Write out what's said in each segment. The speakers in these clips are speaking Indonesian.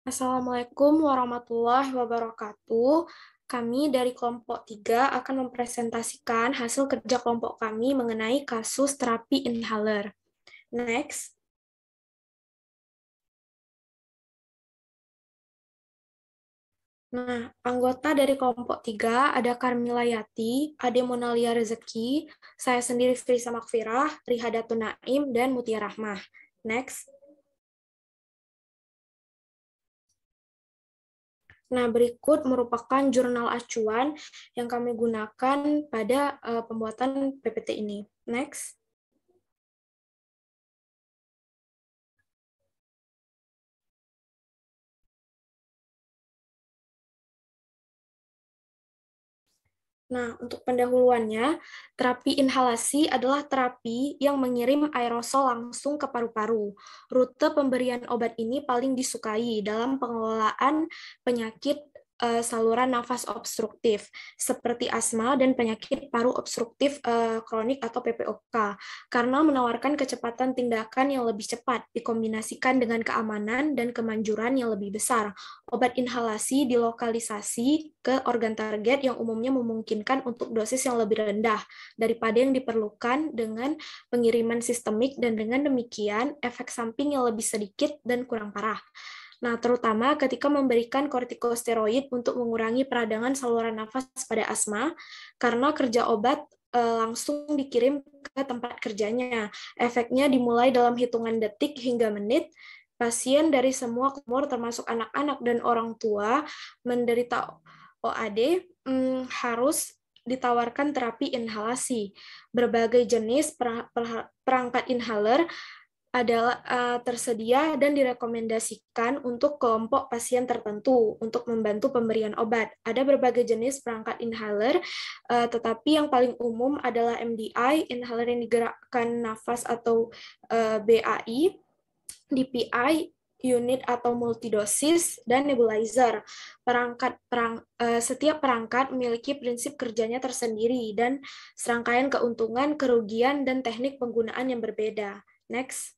Assalamualaikum warahmatullahi wabarakatuh. Kami dari kelompok 3 akan mempresentasikan hasil kerja kelompok kami mengenai kasus terapi inhaler. Next. Nah, anggota dari kelompok 3 ada Karmila Yati, Ade Monalia Rezeki, saya sendiri Firisa Makfirah, Rihadatun Naim, dan Mutia Rahmah. Next. Nah, berikut merupakan jurnal acuan yang kami gunakan pada pembuatan PPT ini. Next. Nah, untuk pendahuluannya, terapi inhalasi adalah terapi yang mengirim aerosol langsung ke paru-paru. Rute pemberian obat ini paling disukai dalam pengelolaan penyakit saluran nafas obstruktif, seperti asma dan penyakit paru obstruktif kronik atau PPOK, karena menawarkan kecepatan tindakan yang lebih cepat, dikombinasikan dengan keamanan dan kemanjuran yang lebih besar. Obat inhalasi dilokalisasi ke organ target yang umumnya memungkinkan untuk dosis yang lebih rendah daripada yang diperlukan dengan pengiriman sistemik, dan dengan demikian efek samping yang lebih sedikit dan kurang parah. Nah, terutama ketika memberikan kortikosteroid untuk mengurangi peradangan saluran nafas pada asma, karena kerja obat langsung dikirim ke tempat kerjanya. Efeknya dimulai dalam hitungan detik hingga menit. Pasien dari semua umur termasuk anak-anak dan orang tua menderita OAD harus ditawarkan terapi inhalasi. Berbagai jenis perangkat inhaler adalah tersedia dan direkomendasikan untuk kelompok pasien tertentu untuk membantu pemberian obat. Ada berbagai jenis perangkat inhaler, tetapi yang paling umum adalah MDI, inhaler yang digerakkan nafas atau BAI, DPI, unit atau multidosis, dan nebulizer. Setiap perangkat memiliki prinsip kerjanya tersendiri dan serangkaian keuntungan, kerugian, dan teknik penggunaan yang berbeda. Next.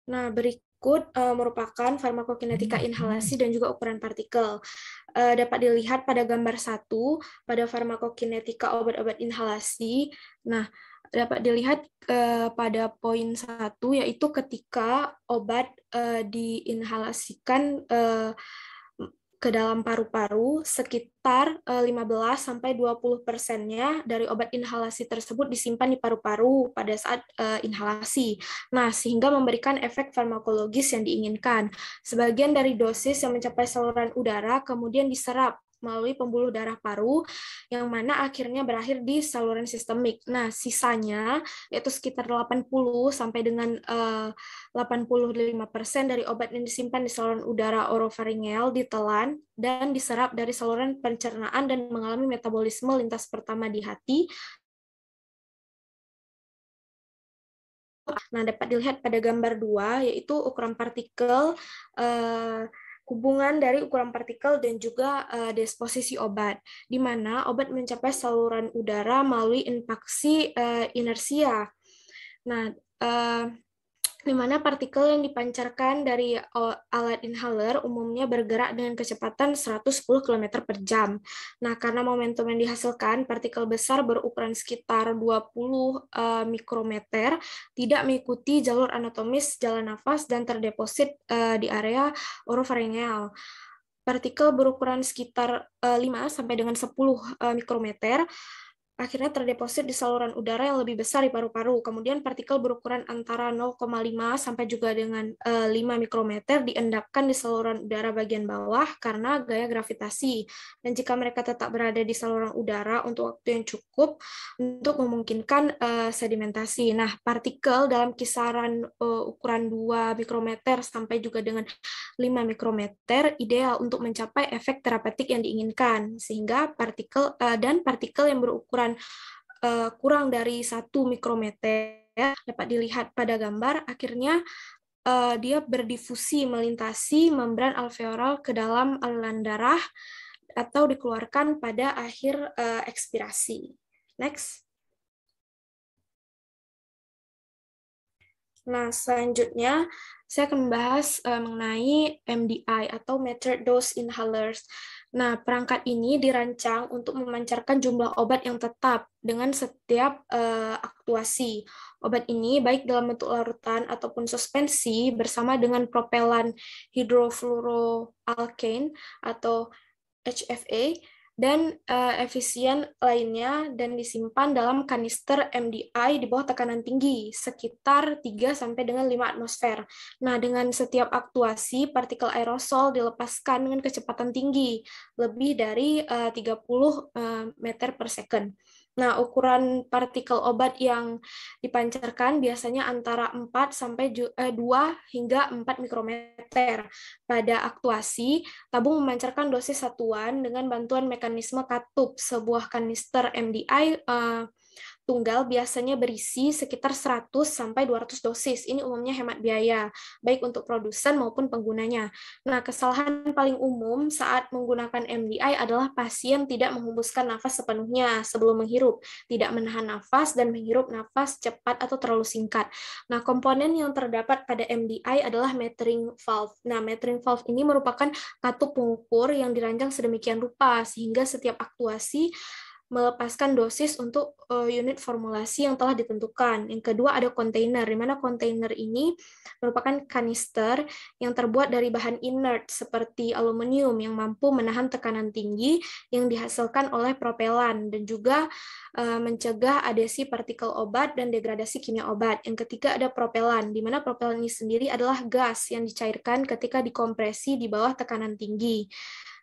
Nah, berikut merupakan farmakokinetika inhalasi dan juga ukuran partikel. Dapat dilihat pada gambar 1 pada farmakokinetika obat-obat inhalasi. Nah, dapat dilihat pada poin 1 yaitu ketika obat diinhalasikan ke dalam paru-paru, sekitar 15-20% dari obat inhalasi tersebut disimpan di paru-paru pada saat inhalasi. Nah, sehingga memberikan efek farmakologis yang diinginkan. Sebagian dari dosis yang mencapai saluran udara kemudian diserap melalui pembuluh darah paru, yang mana akhirnya berakhir di saluran sistemik. Nah, sisanya yaitu sekitar 80 sampai dengan 85% dari obat yang disimpan di saluran udara orofaringeal ditelan dan diserap dari saluran pencernaan dan mengalami metabolisme lintas pertama di hati. Nah, dapat dilihat pada gambar 2, yaitu ukuran partikel, hubungan dari ukuran partikel dan juga disposisi obat, di mana obat mencapai saluran udara melalui impaksi inersia. Nah, di mana partikel yang dipancarkan dari alat inhaler umumnya bergerak dengan kecepatan 110 km per jam. Nah, karena momentum yang dihasilkan, partikel besar berukuran sekitar 20 mikrometer tidak mengikuti jalur anatomis jalan nafas dan terdeposit di area orofaringeal. Partikel berukuran sekitar 5 sampai dengan 10 mikrometer akhirnya terdeposit di saluran udara yang lebih besar di paru-paru. Kemudian partikel berukuran antara 0,5 sampai juga dengan 5 mikrometer diendapkan di saluran udara bagian bawah karena gaya gravitasi. Dan jika mereka tetap berada di saluran udara untuk waktu yang cukup untuk memungkinkan sedimentasi. Nah, partikel dalam kisaran ukuran 2 mikrometer sampai juga dengan 5 mikrometer ideal untuk mencapai efek terapeutik yang diinginkan, sehingga partikel yang berukuran kurang dari 1 mikrometer dapat dilihat pada gambar, akhirnya dia berdifusi melintasi membran alveolar ke dalam aliran darah atau dikeluarkan pada akhir ekspirasi. Next. Nah, selanjutnya saya akan membahas mengenai MDI atau Metered Dose Inhalers. Nah, perangkat ini dirancang untuk memancarkan jumlah obat yang tetap dengan setiap aktuasi. Obat ini baik dalam bentuk larutan ataupun suspensi bersama dengan propelan hidrofluoroalkane atau HFA dan efisien lainnya dan disimpan dalam kanister MDI di bawah tekanan tinggi sekitar 3 sampai dengan 5 atmosfer. Nah, dengan setiap aktuasi partikel aerosol dilepaskan dengan kecepatan tinggi lebih dari 30 meter per second. Nah, ukuran partikel obat yang dipancarkan biasanya antara 4 sampai 2 hingga 4 mikrometer. Pada aktuasi, tabung memancarkan dosis satuan dengan bantuan mekanisme katup. Sebuah kanister MDI tunggal biasanya berisi sekitar 100 sampai 200 dosis. Ini umumnya hemat biaya, baik untuk produsen maupun penggunanya. Nah, kesalahan paling umum saat menggunakan MDI adalah pasien tidak menghembuskan nafas sepenuhnya sebelum menghirup, tidak menahan nafas dan menghirup nafas cepat atau terlalu singkat. Nah, komponen yang terdapat pada MDI adalah metering valve. Nah, metering valve ini merupakan katup pengukur yang dirancang sedemikian rupa sehingga setiap aktuasi melepaskan dosis untuk unit formulasi yang telah ditentukan. Yang kedua ada kontainer, di mana kontainer ini merupakan kanister yang terbuat dari bahan inert seperti aluminium yang mampu menahan tekanan tinggi yang dihasilkan oleh propelan dan juga mencegah adesi partikel obat dan degradasi kimia obat. Yang ketiga ada propelan, di mana propelan ini sendiri adalah gas yang dicairkan ketika dikompresi di bawah tekanan tinggi.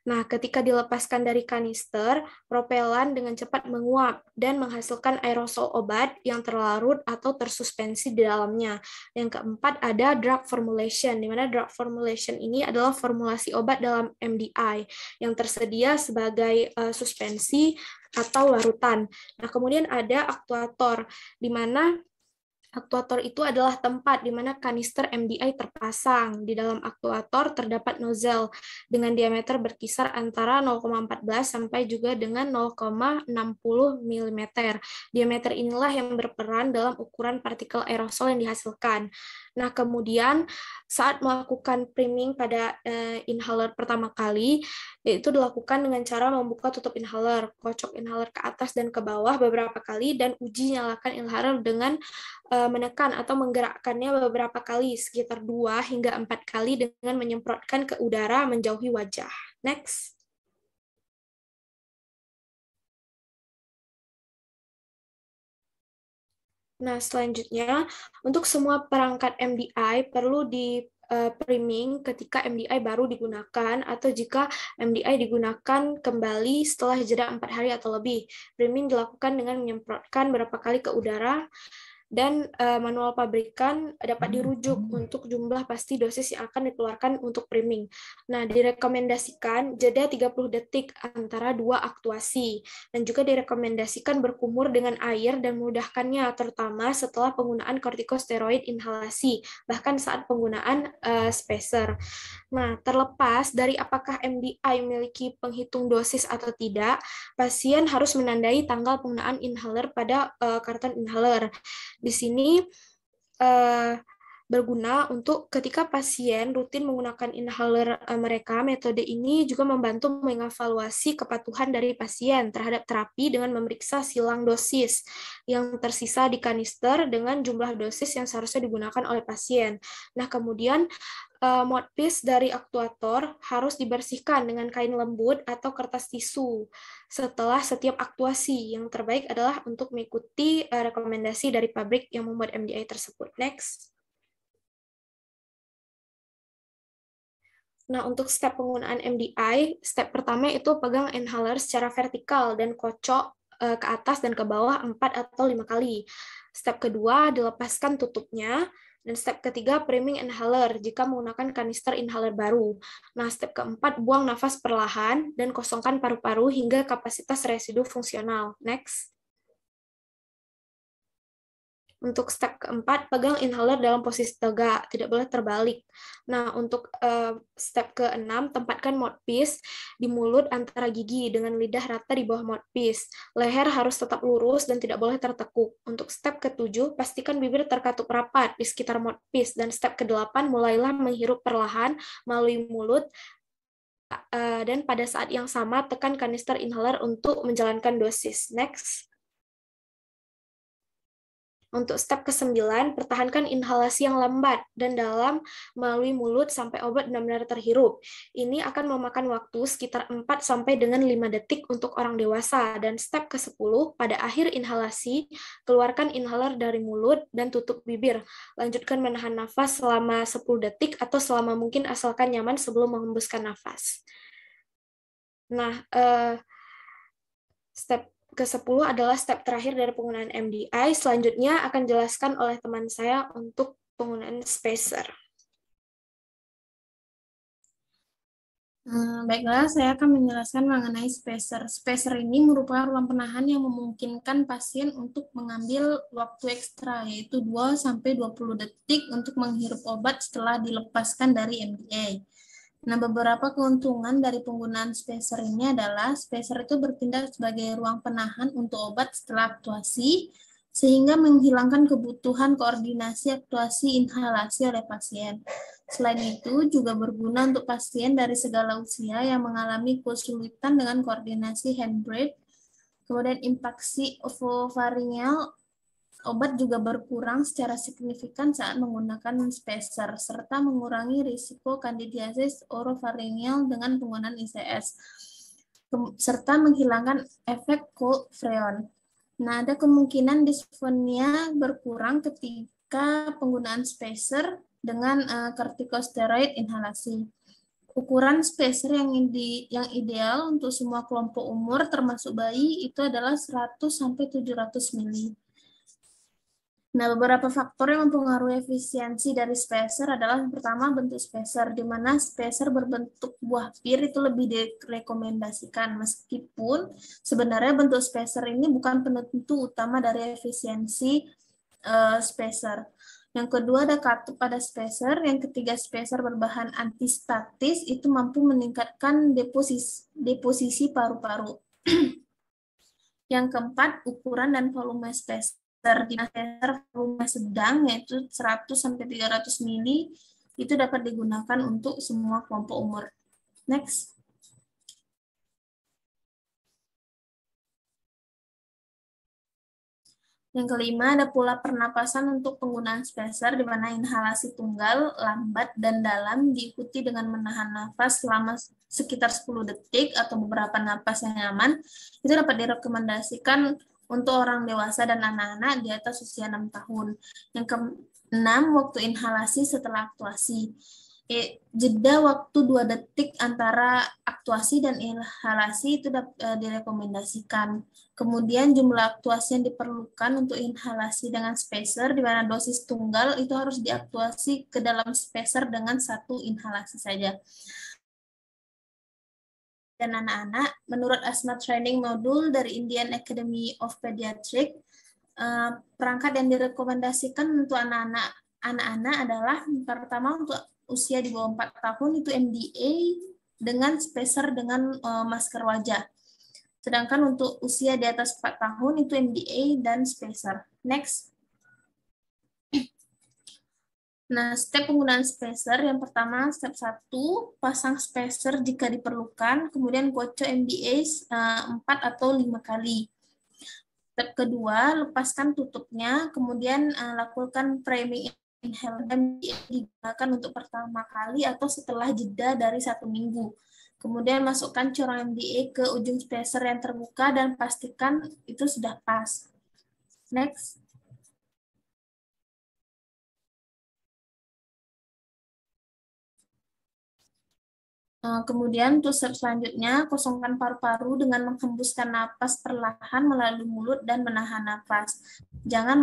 Nah, ketika dilepaskan dari kanister, propelan dengan cepat menguap dan menghasilkan aerosol obat yang terlarut atau tersuspensi di dalamnya. Yang keempat ada drug formulation, di mana drug formulation ini adalah formulasi obat dalam MDI yang tersedia sebagai suspensi atau larutan. Nah, kemudian ada aktuator, di mana aktuator itu adalah tempat di mana kanister MDI terpasang. Di dalam aktuator terdapat nozzle dengan diameter berkisar antara 0,14 sampai juga dengan 0,60 mm. Diameter inilah yang berperan dalam ukuran partikel aerosol yang dihasilkan. Nah, kemudian saat melakukan priming pada inhaler pertama kali, yaitu dilakukan dengan cara membuka tutup inhaler, kocok inhaler ke atas dan ke bawah beberapa kali, dan uji nyalakan inhaler dengan menekan atau menggerakkannya beberapa kali, sekitar 2 hingga 4 kali dengan menyemprotkan ke udara menjauhi wajah. Next. Nah, selanjutnya, untuk semua perangkat MDI perlu di priming ketika MDI baru digunakan atau jika MDI digunakan kembali setelah jeda 4 hari atau lebih. Priming dilakukan dengan menyemprotkan beberapa kali ke udara dan manual pabrikan dapat dirujuk untuk jumlah pasti dosis yang akan dikeluarkan untuk priming. Nah, direkomendasikan jeda 30 detik antara dua aktuasi dan juga direkomendasikan berkumur dengan air dan memudahkannya terutama setelah penggunaan kortikosteroid inhalasi, bahkan saat penggunaan spacer. Nah, terlepas dari apakah MDI memiliki penghitung dosis atau tidak, pasien harus menandai tanggal penggunaan inhaler pada karton inhaler. Di sini berguna untuk ketika pasien rutin menggunakan inhaler mereka. Metode ini juga membantu mengevaluasi kepatuhan dari pasien terhadap terapi dengan memeriksa silang dosis yang tersisa di kanister dengan jumlah dosis yang seharusnya digunakan oleh pasien. Nah, kemudian mouthpiece dari aktuator harus dibersihkan dengan kain lembut atau kertas tisu setelah setiap aktuasi. Yang terbaik adalah untuk mengikuti rekomendasi dari pabrik yang membuat MDI tersebut. Next. Nah, untuk step penggunaan MDI, step pertama itu pegang inhaler secara vertikal dan kocok ke atas dan ke bawah 4 atau 5 kali. Step kedua, dilepaskan tutupnya. Dan step ketiga, priming inhaler jika menggunakan kanister inhaler baru. Nah, step keempat, buang nafas perlahan dan kosongkan paru-paru hingga kapasitas residu fungsional. Next. Untuk step keempat, pegang inhaler dalam posisi tegak, tidak boleh terbalik. Nah, untuk step keenam, tempatkan mouthpiece di mulut antara gigi dengan lidah rata di bawah mouthpiece. Leher harus tetap lurus dan tidak boleh tertekuk. Untuk step ketujuh, pastikan bibir terkatup rapat di sekitar mouthpiece. Dan step kedelapan, mulailah menghirup perlahan melalui mulut dan pada saat yang sama tekan kanister inhaler untuk menjalankan dosis. Next. Untuk step ke-9, pertahankan inhalasi yang lambat dan dalam melalui mulut sampai obat benar-benar terhirup. Ini akan memakan waktu sekitar 4 sampai dengan 5 detik untuk orang dewasa. Dan step ke-10, pada akhir inhalasi, keluarkan inhaler dari mulut dan tutup bibir. Lanjutkan menahan nafas selama 10 detik atau selama mungkin asalkan nyaman sebelum menghembuskan nafas. Nah, step ke-10 adalah step terakhir dari penggunaan MDI. Selanjutnya akan dijelaskan oleh teman saya untuk penggunaan spacer. Baiklah, saya akan menjelaskan mengenai spacer. Spacer ini merupakan ruang penahan yang memungkinkan pasien untuk mengambil waktu ekstra, yaitu 2-20 detik untuk menghirup obat setelah dilepaskan dari MDA. Nah, beberapa keuntungan dari penggunaan spacer ini adalah spacer itu bertindak sebagai ruang penahan untuk obat setelah aktuasi, sehingga menghilangkan kebutuhan koordinasi aktuasi inhalasi oleh pasien. Selain itu, juga berguna untuk pasien dari segala usia yang mengalami kesulitan dengan koordinasi handbrake. Kemudian impaksi ovofaringeal, obat juga berkurang secara signifikan saat menggunakan spacer, serta mengurangi risiko kandidiasis orofaringeal dengan penggunaan ICS, serta menghilangkan efek cold freon. Nah, ada kemungkinan disfonia berkurang ketika penggunaan spacer dengan kortikosteroid inhalasi. Ukuran spacer yang ideal untuk semua kelompok umur termasuk bayi itu adalah 100-700 mili. Nah, beberapa faktor yang mempengaruhi efisiensi dari spacer adalah yang pertama bentuk spacer, di mana spacer berbentuk buah pir itu lebih direkomendasikan, meskipun sebenarnya bentuk spacer ini bukan penentu utama dari efisiensi spacer. Yang kedua ada katup pada spacer, yang ketiga spacer berbahan antistatis itu mampu meningkatkan deposisi paru-paru. Yang keempat, ukuran dan volume spacer. Di spacer volume sedang yaitu 100-300 mili itu dapat digunakan untuk semua kelompok umur. Next. Yang kelima, ada pola pernapasan untuk penggunaan spacer, di mana inhalasi tunggal, lambat, dan dalam diikuti dengan menahan nafas selama sekitar 10 detik atau beberapa napas yang nyaman. Itu dapat direkomendasikan untuk orang dewasa dan anak-anak di atas usia 6 tahun. Yang keenam, waktu inhalasi setelah aktuasi. Jeda waktu 2 detik antara aktuasi dan inhalasi itu direkomendasikan. Kemudian jumlah aktuasi yang diperlukan untuk inhalasi dengan spacer, di mana dosis tunggal itu harus diaktuasi ke dalam spacer dengan 1 inhalasi saja. Dan anak-anak, menurut asthma training module dari Indian Academy of Pediatrics, perangkat yang direkomendasikan untuk anak-anak adalah pertama untuk usia di bawah 4 tahun itu MDA dengan spacer dengan masker wajah. Sedangkan untuk usia di atas 4 tahun itu MDA dan spacer. Next. Nah, step penggunaan spacer, yang pertama, step 1, pasang spacer jika diperlukan, kemudian kocok MDA 4 atau 5 kali. Step kedua, lepaskan tutupnya, kemudian lakukan priming inhaler dan digunakan untuk pertama kali atau setelah jeda dari 1 minggu. Kemudian masukkan corong MDA ke ujung spacer yang terbuka dan pastikan itu sudah pas. Next. Kemudian untuk step selanjutnya, kosongkan paru-paru dengan menghembuskan napas perlahan melalui mulut dan menahan napas. Jangan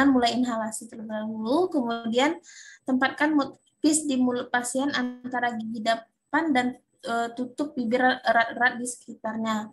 mulai inhalasi terlebih dahulu, kemudian tempatkan mouthpiece di mulut pasien antara gigi depan dan tutup bibir erat-erat di sekitarnya.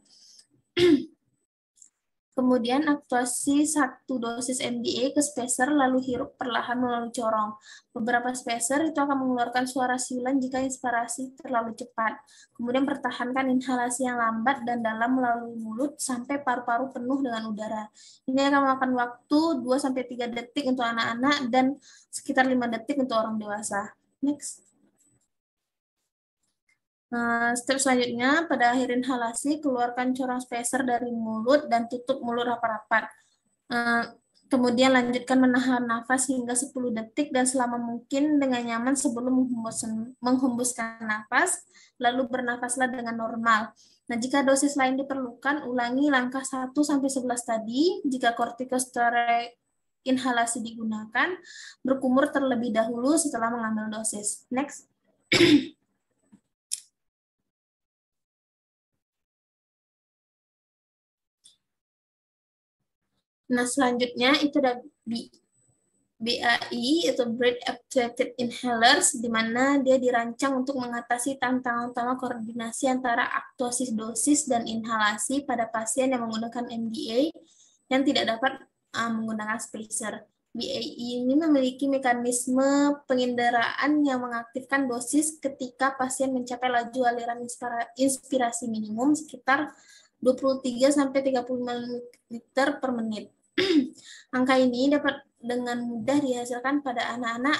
Kemudian aktuasi 1 dosis MDA ke spacer lalu hirup perlahan melalui corong. Beberapa spacer itu akan mengeluarkan suara siulan jika inspirasi terlalu cepat. Kemudian pertahankan inhalasi yang lambat dan dalam melalui mulut sampai paru-paru penuh dengan udara. Ini akan memakan waktu 2-3 detik untuk anak-anak dan sekitar 5 detik untuk orang dewasa. Next. Step selanjutnya, pada akhir inhalasi, keluarkan corong spacer dari mulut dan tutup mulut rapat-rapat. Kemudian lanjutkan menahan nafas hingga 10 detik dan selama mungkin dengan nyaman sebelum menghembuskan nafas, lalu bernafaslah dengan normal. Nah, jika dosis lain diperlukan, ulangi langkah 1-11 tadi. Jika kortikosteroid inhalasi digunakan, berkumur terlebih dahulu setelah mengambil dosis. Next. Nah, selanjutnya itu ada BAI, itu Brain Actuated Inhalers, di mana dia dirancang untuk mengatasi tantangan utama koordinasi antara aktuasi dosis dan inhalasi pada pasien yang menggunakan MDA yang tidak dapat menggunakan spacer. BAI ini memiliki mekanisme penginderaan yang mengaktifkan dosis ketika pasien mencapai laju aliran inspirasi minimum sekitar 23-35 liter per menit. Angka ini dapat dengan mudah dihasilkan pada anak-anak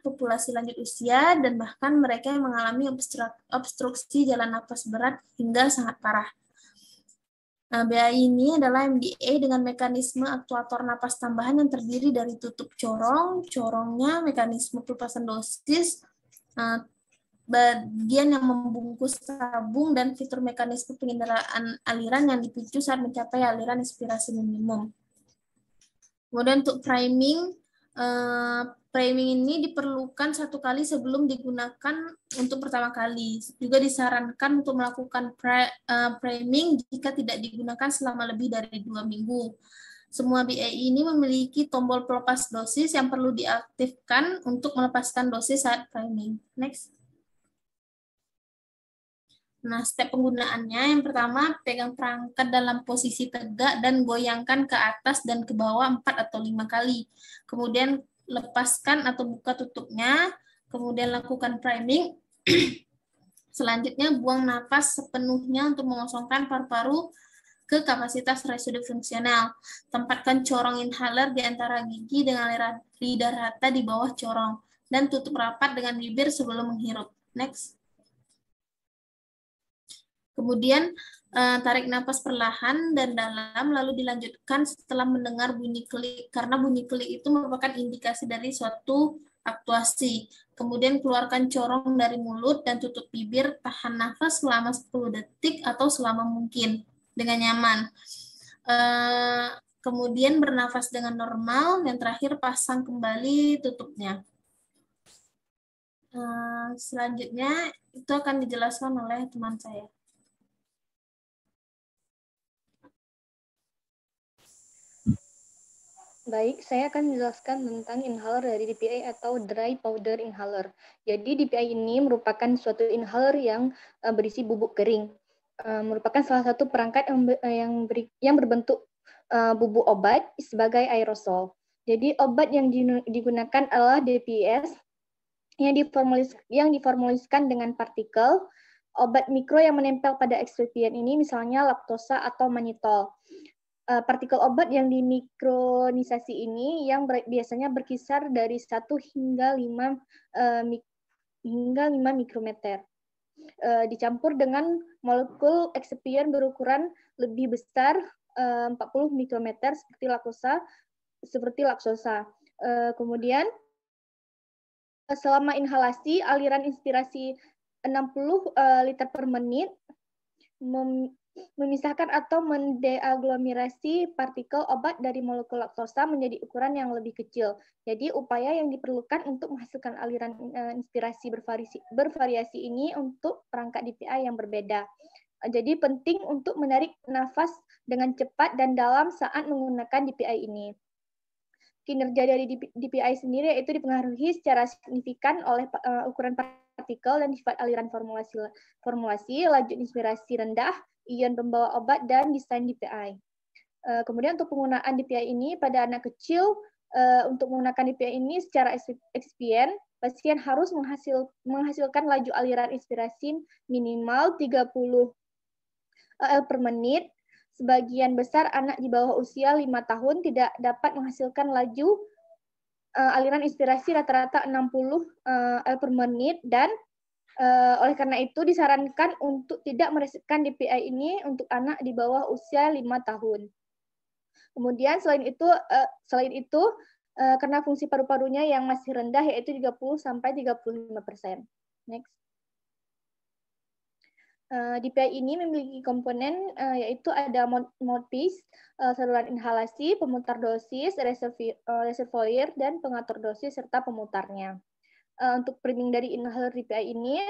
populasi lanjut usia dan bahkan mereka yang mengalami obstruksi jalan napas berat hingga sangat parah. BAI ini adalah MDA dengan mekanisme aktuator napas tambahan yang terdiri dari tutup corongnya, mekanisme pelepasan dosis, bagian yang membungkus tabung, dan fitur mekanisme penginderaan aliran yang dipicu saat mencapai aliran inspirasi minimum. Kemudian untuk priming, priming ini diperlukan 1 kali sebelum digunakan untuk pertama kali. Juga disarankan untuk melakukan priming jika tidak digunakan selama lebih dari 2 minggu. Semua BAI ini memiliki tombol pelepas dosis yang perlu diaktifkan untuk melepaskan dosis saat priming. Next. Nah, step penggunaannya, yang pertama, pegang perangkat dalam posisi tegak dan goyangkan ke atas dan ke bawah 4 atau 5 kali. Kemudian lepaskan atau buka tutupnya, kemudian lakukan priming. Selanjutnya, buang nafas sepenuhnya untuk mengosongkan paru-paru ke kapasitas residu fungsional. Tempatkan corong inhaler di antara gigi dengan lidah rata di bawah corong, dan tutup rapat dengan bibir sebelum menghirup. Next. Kemudian tarik napas perlahan dan dalam, lalu dilanjutkan setelah mendengar bunyi klik, karena bunyi klik itu merupakan indikasi dari suatu aktuasi. Kemudian keluarkan corong dari mulut dan tutup bibir, tahan nafas selama 10 detik atau selama mungkin dengan nyaman. Kemudian bernafas dengan normal, dan terakhir pasang kembali tutupnya. Selanjutnya itu akan dijelaskan oleh teman saya. Baik, saya akan menjelaskan tentang inhaler dari DPI atau Dry Powder Inhaler. Jadi DPI ini merupakan suatu inhaler yang berisi bubuk kering. Merupakan salah satu perangkat yang berbentuk bubuk obat sebagai aerosol. Jadi obat yang digunakan adalah DPS yang diformuliskan dengan partikel. Obat mikro yang menempel pada eksipien ini misalnya laktosa atau mannitol. Partikel obat yang dimikronisasi ini yang biasanya berkisar dari 1 hingga 5 mikrometer. Dicampur dengan molekul eksipien berukuran lebih besar 40 mikrometer seperti laktosa. Kemudian selama inhalasi, aliran inspirasi 60 liter per menit memisahkan atau mendeaglomerasi partikel obat dari molekul laktosa menjadi ukuran yang lebih kecil. Jadi upaya yang diperlukan untuk menghasilkan aliran inspirasi bervariasi ini untuk perangkat DPI yang berbeda. Jadi penting untuk menarik nafas dengan cepat dan dalam saat menggunakan DPI ini. Kinerja dari DPI sendiri yaitu dipengaruhi secara signifikan oleh ukuran partikel dan sifat aliran formulasi, laju inspirasi rendah, ion pembawa obat, dan desain DPI. Kemudian untuk penggunaan DPI ini pada anak kecil, untuk menggunakan DPI ini secara eksipien, pasien harus menghasilkan laju aliran inspirasi minimal 30 L per menit. Sebagian besar anak di bawah usia 5 tahun tidak dapat menghasilkan laju aliran inspirasi rata-rata 60 L per menit, dan oleh karena itu disarankan untuk tidak meresepkan DPI ini untuk anak di bawah usia 5 tahun. Kemudian selain itu karena fungsi paru-parunya yang masih rendah yaitu 30-35%. Next. DPI ini memiliki komponen yaitu ada mouthpiece, saluran inhalasi, pemutar dosis, reservoir, dan pengatur dosis serta pemutarnya. Untuk priming dari inhaler DPI ini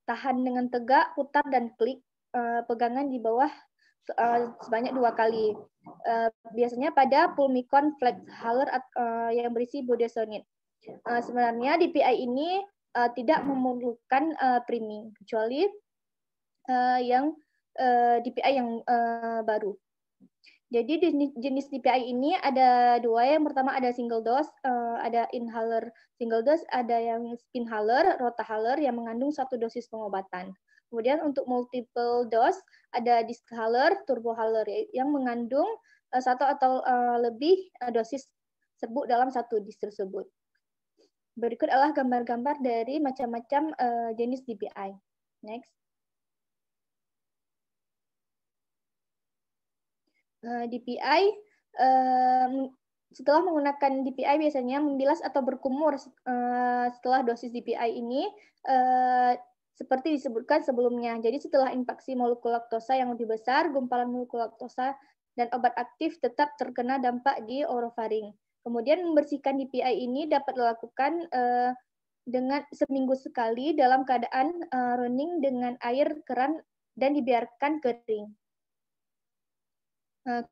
tahan dengan tegak, putar dan klik, pegangan di bawah sebanyak 2 kali. Biasanya pada pulmicon flagellar yang berisi budesonide. Sebenarnya DPI ini tidak memerlukan priming kecuali yang DPI yang baru. Jadi jenis DPI ini ada 2. Yang pertama ada single dose, ada inhaler single dose, ada yang spinhaler, rotahaler yang mengandung 1 dosis pengobatan. Kemudian untuk multiple dose ada dischaler, turbohaler yang mengandung 1 atau lebih dosis serbuk dalam 1 dis tersebut. Berikut adalah gambar-gambar dari macam-macam jenis DPI. Next. DPI, setelah menggunakan DPI biasanya membilas atau berkumur setelah dosis DPI ini seperti disebutkan sebelumnya. Jadi setelah infeksi molekul laktosa yang lebih besar, gumpalan molekul laktosa dan obat aktif tetap terkena dampak di orofaring. Kemudian membersihkan DPI ini dapat dilakukan dengan seminggu sekali dalam keadaan running dengan air keran dan dibiarkan kering.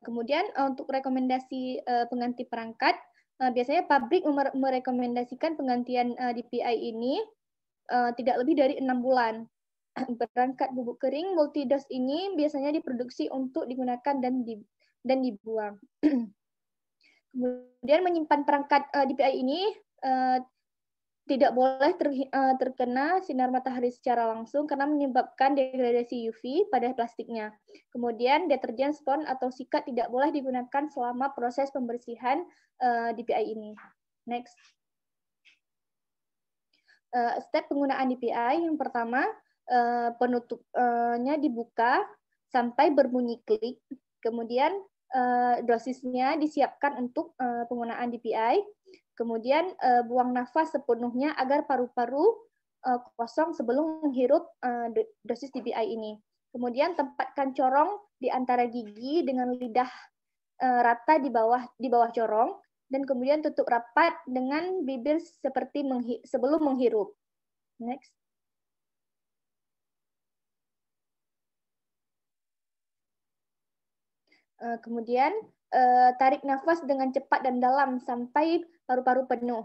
Kemudian untuk rekomendasi pengganti perangkat, biasanya pabrik merekomendasikan penggantian DPI ini tidak lebih dari 6 bulan. Perangkat bubuk kering multidos ini biasanya diproduksi untuk digunakan dan dibuang. Kemudian menyimpan perangkat DPI ini tidak boleh terkena sinar matahari secara langsung karena menyebabkan degradasi UV pada plastiknya. Kemudian deterjen, spons, atau sikat tidak boleh digunakan selama proses pembersihan DPI ini. Next. Step penggunaan DPI yang pertama, penutupnya dibuka sampai berbunyi klik. Kemudian dosisnya disiapkan untuk penggunaan DPI. Kemudian buang nafas sepenuhnya agar paru-paru kosong sebelum menghirup dosis DPI ini. Kemudian tempatkan corong di antara gigi dengan lidah rata di bawah corong, dan kemudian tutup rapat dengan bibir seperti sebelum menghirup. Next. Kemudian tarik nafas dengan cepat dan dalam sampai paru-paru penuh.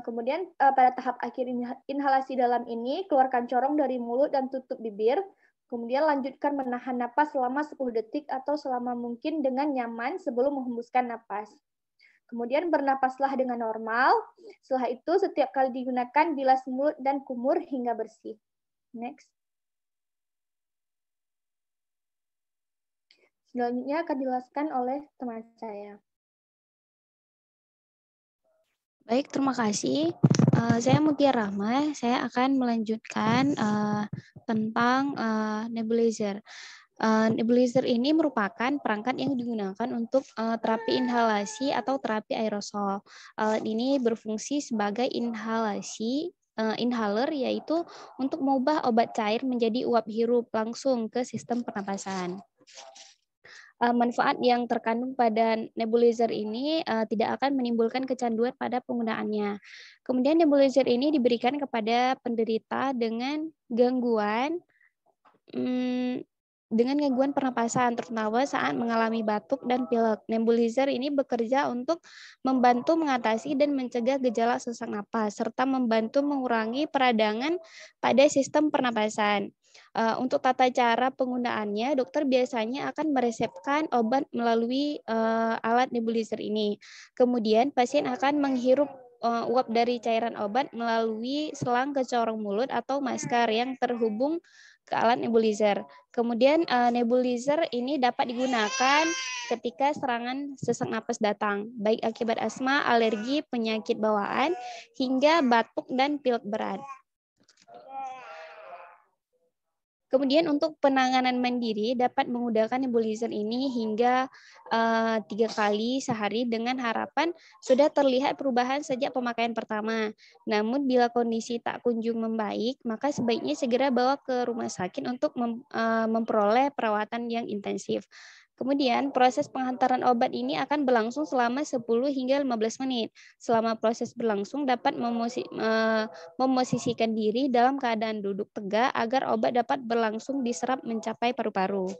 Kemudian pada tahap akhir inhalasi dalam ini, keluarkan corong dari mulut dan tutup bibir. Kemudian lanjutkan menahan napas selama 10 detik atau selama mungkin dengan nyaman sebelum menghembuskan napas. Kemudian bernapaslah dengan normal. Setelah itu setiap kali digunakan bilas mulut dan kumur hingga bersih. Next. Selanjutnya akan dijelaskan oleh teman saya. Baik, terima kasih. Saya Mutia Rahma. Saya akan melanjutkan tentang nebulizer. Nebulizer ini merupakan perangkat yang digunakan untuk terapi inhalasi atau terapi aerosol. Alat ini berfungsi sebagai inhaler, yaitu untuk mengubah obat cair menjadi uap hirup langsung ke sistem pernapasan. Manfaat yang terkandung pada nebulizer ini tidak akan menimbulkan kecanduan pada penggunaannya. Kemudian nebulizer ini diberikan kepada penderita dengan gangguan dengan gangguan pernapasan, terutama saat mengalami batuk dan pilek. Nebulizer ini bekerja untuk membantu mengatasi dan mencegah gejala sesak napas, serta membantu mengurangi peradangan pada sistem pernapasan. Untuk tata cara penggunaannya, dokter biasanya akan meresepkan obat melalui alat nebulizer ini. Kemudian pasien akan menghirup uap dari cairan obat melalui selang ke corong mulut atau masker yang terhubung ke alat nebulizer. Kemudian nebulizer ini dapat digunakan ketika serangan sesak napas datang, baik akibat asma, alergi, penyakit bawaan, hingga batuk dan pilek berat. Kemudian untuk penanganan mandiri dapat menggunakan nebulizer ini hingga 3 kali sehari dengan harapan sudah terlihat perubahan sejak pemakaian pertama. Namun bila kondisi tak kunjung membaik, maka sebaiknya segera bawa ke rumah sakit untuk memperoleh perawatan yang intensif. Kemudian proses penghantaran obat ini akan berlangsung selama 10 hingga 15 menit. Selama proses berlangsung dapat memosisikan diri dalam keadaan duduk tegak agar obat dapat berlangsung diserap mencapai paru-paru.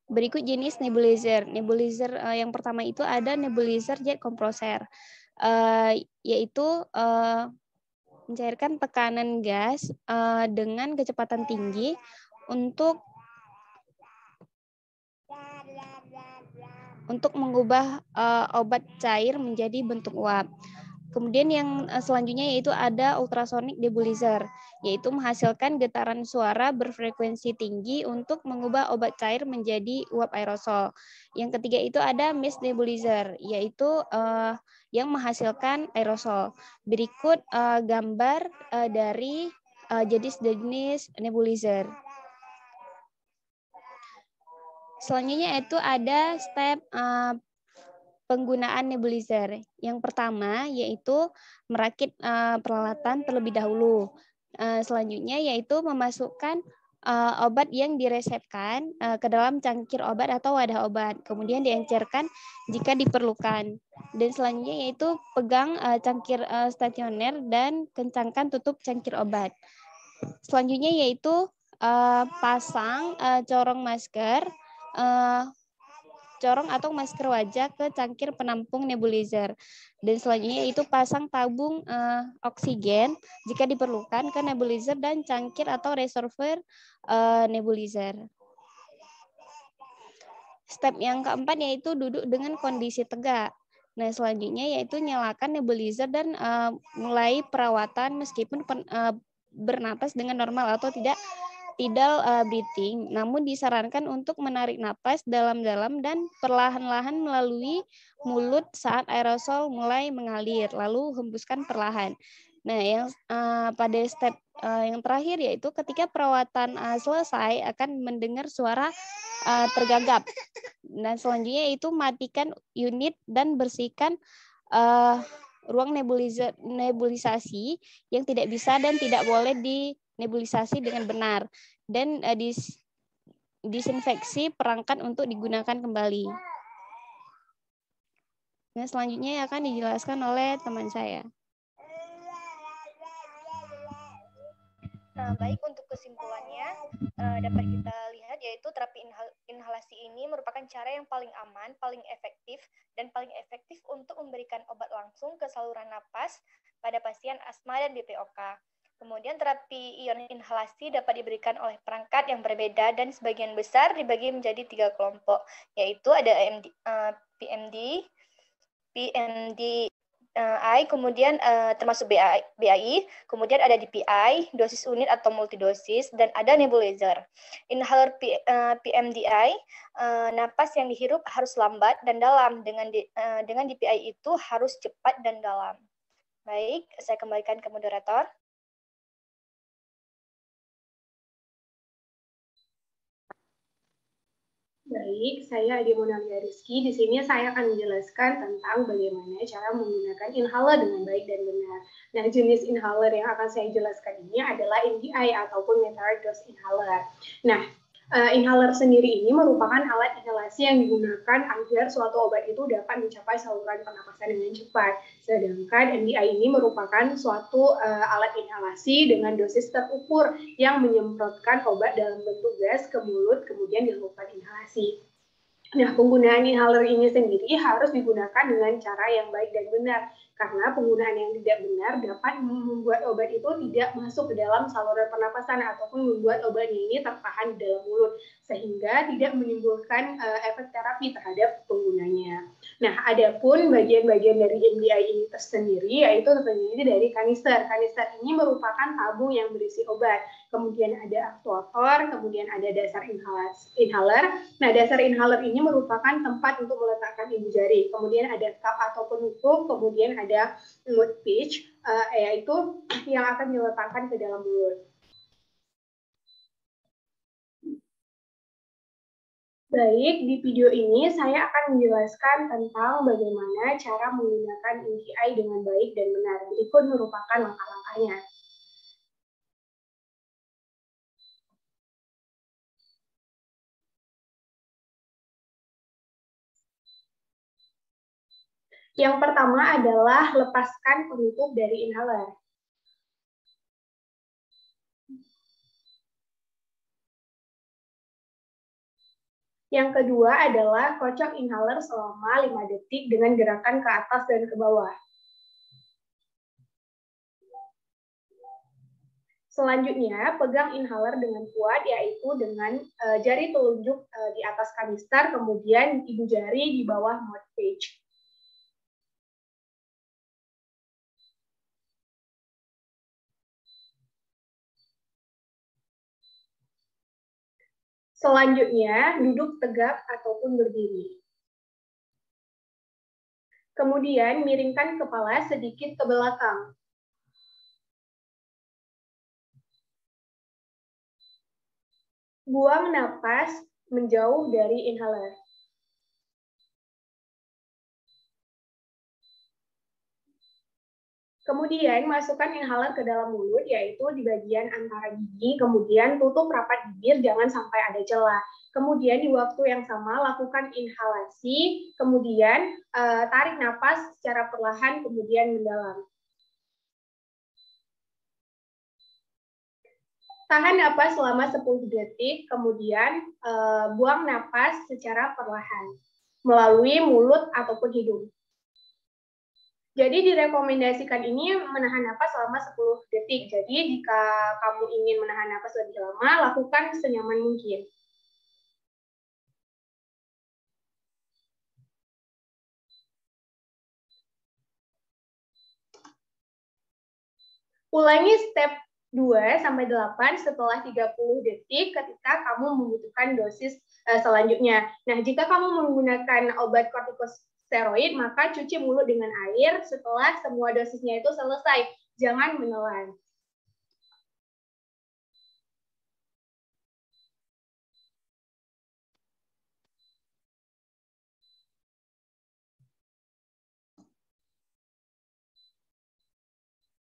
Berikut jenis nebulizer. Nebulizer yang pertama itu ada nebulizer jet kompreser, yaitu mencairkan tekanan gas dengan kecepatan tinggi untuk mengubah obat cair menjadi bentuk uap. Kemudian yang selanjutnya yaitu ada ultrasonic nebulizer, yaitu menghasilkan getaran suara berfrekuensi tinggi untuk mengubah obat cair menjadi uap aerosol. Yang ketiga itu ada mist nebulizer, yaitu yang menghasilkan aerosol. Berikut gambar dari jenis-jenis nebulizer. Selanjutnya itu ada step penggunaan nebulizer. Yang pertama yaitu merakit peralatan terlebih dahulu. Selanjutnya yaitu memasukkan obat yang diresepkan ke dalam cangkir obat atau wadah obat. Kemudian diencerkan jika diperlukan. Dan selanjutnya yaitu pegang cangkir stasioner dan kencangkan tutup cangkir obat. Selanjutnya yaitu pasang corong atau masker wajah ke cangkir penampung nebulizer. Dan selanjutnya itu pasang tabung oksigen jika diperlukan ke nebulizer dan cangkir atau reservoir nebulizer. Step yang keempat yaitu duduk dengan kondisi tegak. Nah, selanjutnya yaitu nyalakan nebulizer dan mulai perawatan meskipun bernapas dengan normal atau tidak breathing, namun disarankan untuk menarik napas dalam-dalam dan perlahan-lahan melalui mulut saat aerosol mulai mengalir, lalu hembuskan perlahan. Nah, yang pada step yang terakhir yaitu ketika perawatan selesai akan mendengar suara tergagap. Nah, selanjutnya itu matikan unit dan bersihkan ruang nebulisasi yang tidak bisa dan tidak boleh dinebulisasi dengan benar, dan disinfeksi perangkat untuk digunakan kembali. Nah, selanjutnya akan dijelaskan oleh teman saya. Baik, untuk kesimpulannya dapat kita lihat yaitu terapi inhalasi ini merupakan cara yang paling aman, paling efektif, dan paling efektif untuk memberikan obat langsung ke saluran napas pada pasien asma dan BPOK. Kemudian terapi ion inhalasi dapat diberikan oleh perangkat yang berbeda dan sebagian besar dibagi menjadi 3 kelompok, yaitu ada PMD, kemudian termasuk BAI, kemudian ada DPI, dosis unit atau multidosis, dan ada nebulizer. Inhaler PMDI, napas yang dihirup harus lambat dan dalam, dengan DPI itu harus cepat dan dalam. Baik, saya kembalikan ke moderator. Baik, saya Adi Monalia Rizky. Di sini saya akan menjelaskan tentang bagaimana cara menggunakan inhaler dengan baik dan benar. Nah, jenis inhaler yang akan saya jelaskan ini adalah MDI ataupun metered dose inhaler. Nah, Inhaler sendiri ini merupakan alat inhalasi yang digunakan agar suatu obat itu dapat mencapai saluran pernapasan dengan cepat. Sedangkan MDI ini merupakan suatu alat inhalasi dengan dosis terukur yang menyemprotkan obat dalam bentuk gas ke mulut, kemudian dilakukan inhalasi. Nah, penggunaan inhaler ini sendiri harus digunakan dengan cara yang baik dan benar, karena penggunaan yang tidak benar dapat membuat obat itu tidak masuk ke dalam saluran pernapasan ataupun membuat obatnya ini tertahan di dalam mulut, sehingga tidak menimbulkan efek terapi terhadap penggunanya. Nah, adapun bagian-bagian dari MDI ini tersendiri, yaitu terdiri dari kanister. Kanister ini merupakan tabung yang berisi obat. Kemudian ada aktuator, kemudian ada dasar inhaler. Nah, dasar inhaler ini merupakan tempat untuk meletakkan ibu jari. Kemudian ada cup atau penutup, kemudian ada mouthpiece, yaitu yang akan diletakkan ke dalam mulut. Baik, di video ini saya akan menjelaskan tentang bagaimana cara menggunakan MDI dengan baik dan benar. Berikut merupakan langkah-langkahnya. Yang pertama adalah lepaskan penutup dari inhaler. Yang kedua adalah kocok inhaler selama 5 detik dengan gerakan ke atas dan ke bawah. Selanjutnya, pegang inhaler dengan kuat, yaitu dengan jari telunjuk di atas kanister, kemudian ibu jari di bawah mouthpiece. Selanjutnya, duduk tegak ataupun berdiri. Kemudian, miringkan kepala sedikit ke belakang. Buang napas menjauh dari inhaler. Kemudian, masukkan inhaler ke dalam mulut, yaitu di bagian antara gigi, kemudian tutup rapat bibir, jangan sampai ada celah. Kemudian, di waktu yang sama, lakukan inhalasi, kemudian tarik napas secara perlahan, kemudian mendalam. Tahan napas selama 10 detik, kemudian buang napas secara perlahan, melalui mulut ataupun hidung. Jadi direkomendasikan ini menahan napas selama 10 detik. Jadi jika kamu ingin menahan napas lebih lama, lakukan senyaman mungkin. Ulangi step 2-8 setelah 30 detik ketika kamu membutuhkan dosis selanjutnya. Nah, jika kamu menggunakan obat kortikosteroid, maka cuci mulut dengan air setelah semua dosisnya itu selesai. Jangan menelan.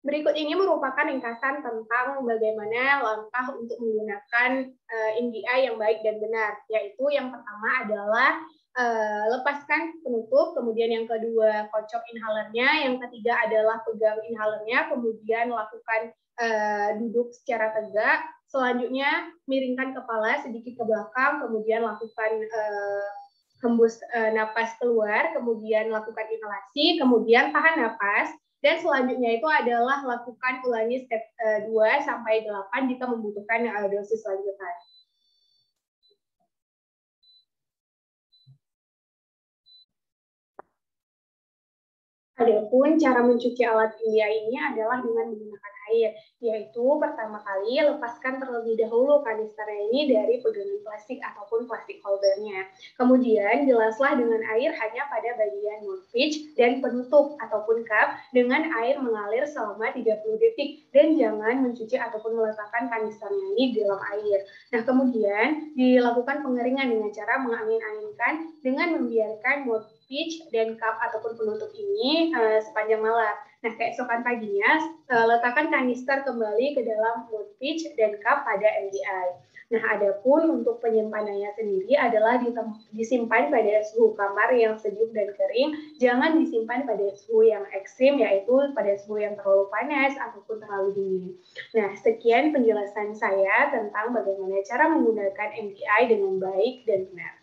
Berikut ini merupakan ringkasan tentang bagaimana langkah untuk menggunakan MDI yang baik dan benar, yaitu yang pertama adalah lepaskan penutup, kemudian yang kedua kocok inhalernya, yang ketiga adalah pegang inhalernya, kemudian lakukan duduk secara tegak, selanjutnya miringkan kepala sedikit ke belakang, kemudian lakukan hembus napas keluar, kemudian lakukan inhalasi, kemudian tahan napas. Dan selanjutnya itu adalah lakukan ulangi step 2-8 jika membutuhkan dosis lanjutan. Adapun cara mencuci alat kimia ini adalah dengan menggunakan air, yaitu pertama kali lepaskan terlebih dahulu kanisternya ini dari pegangan plastik ataupun plastik holdernya. Kemudian bilaslah dengan air hanya pada bagian mouthpiece dan penutup ataupun cup dengan air mengalir selama 30 detik dan jangan mencuci ataupun meletakkan kanisternya ini di dalam air. Nah, kemudian dilakukan pengeringan dengan cara mengangin-anginkan dengan membiarkan pitch dan cup ataupun penutup ini sepanjang malam. Nah, keesokan paginya letakkan kanister kembali ke dalam mood pitch dan cup pada MDI. Nah, adapun untuk penyimpanannya sendiri adalah disimpan pada suhu kamar yang sejuk dan kering, jangan disimpan pada suhu yang ekstrim, yaitu pada suhu yang terlalu panas ataupun terlalu dingin. Nah, sekian penjelasan saya tentang bagaimana cara menggunakan MDI dengan baik dan benar.